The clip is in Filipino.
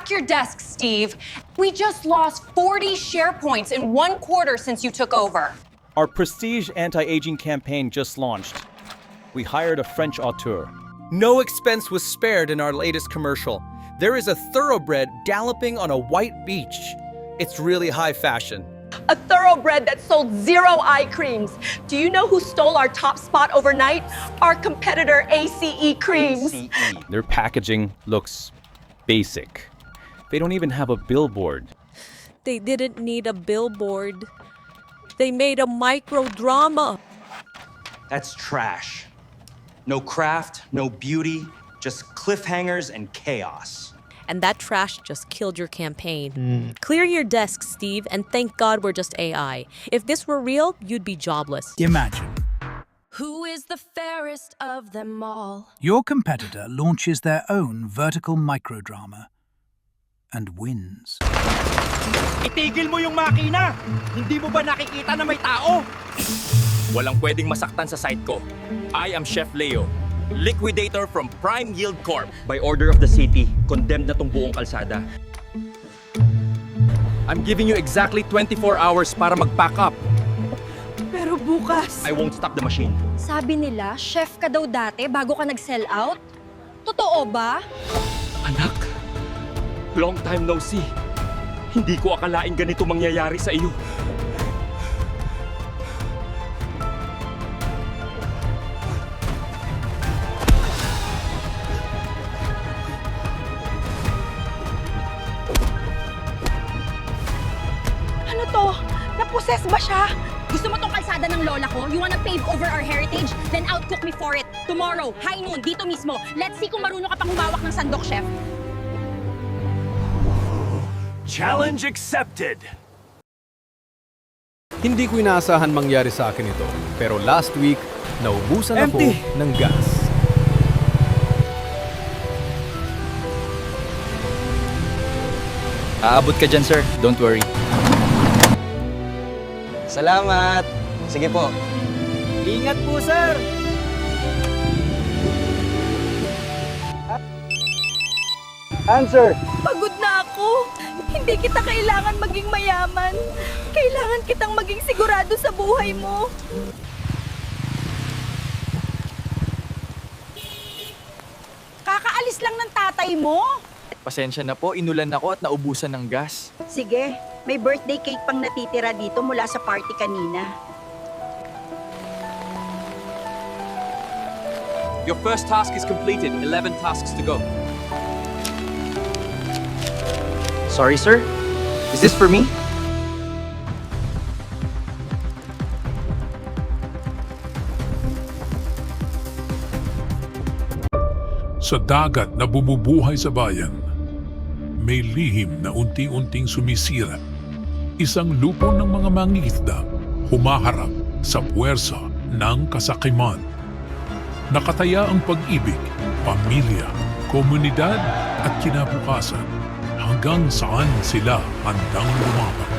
Pack your desk, Steve. We just lost 40 share points in 1 quarter since you took over. Our prestige anti-aging campaign just launched. We hired a French auteur. No expense was spared in our latest commercial. There is a thoroughbred galloping on a white beach. It's really high fashion. A thoroughbred that sold 0 eye creams. Do you know who stole our top spot overnight? Our competitor, ACE Creams. Their packaging looks basic. They don't even have a billboard. They didn't need a billboard. They made a micro-drama. That's trash. No craft, no beauty, just cliffhangers and chaos. And that trash just killed your campaign. Clear your desk, Steve, and thank God we're just AI. If this were real, you'd be jobless. Imagine Who is the fairest of them all? your competitor launches their own vertical microdrama and wins. Itigil mo yung makina! Hindi mo ba nakikita na may tao? Walang pwedeng masaktan sa site ko. I am Chef Leo, liquidator from Prime Yield Corp. By order of the city, condemned na tong buong kalsada. I'm giving you exactly 24 hours para mag-pack up. Pero bukas... I won't stop the machine. Sabi nila, chef ka daw dati bago ka nag-sell out? Totoo ba? Anak, long time no see. Hindi ko akalaing ganito mangyayari sa iyo. Ano to? Naposes ba siya? Gusto mo tong kalsada ng lola ko? You wanna pave over our heritage? Then outcook me for it. Tomorrow, high noon, dito mismo. Let's see kung marunong ka pang humawak ng sandok, chef. Challenge accepted! Hindi ko inaasahan mangyari sa akin ito, pero last week, naubusan ako ng gas. Aabot ka dyan, sir. Don't worry. Salamat! Sige po. Ingat po, sir! Answer! Pagod na ako. Hindi kita kailangan maging mayaman. Kailangan kitang maging sigurado sa buhay mo. Kakaalis lang ng tatay mo? Pasensya na po, inulan ako at naubusan ng gas. Sige, may birthday cake pang natitira dito mula sa party kanina. Your first task is completed. 11 tasks to go. Sorry, sir? Is this for me? Sa dagat na bumubuhay sa bayan, may lihim na unti-unting sumisira. Isang lupon ng mga mangingisda humaharap sa puwersa ng kasakiman. Nakataya ang pag-ibig, pamilya, komunidad at kinabukasan hanggang saan sila handang lumaban.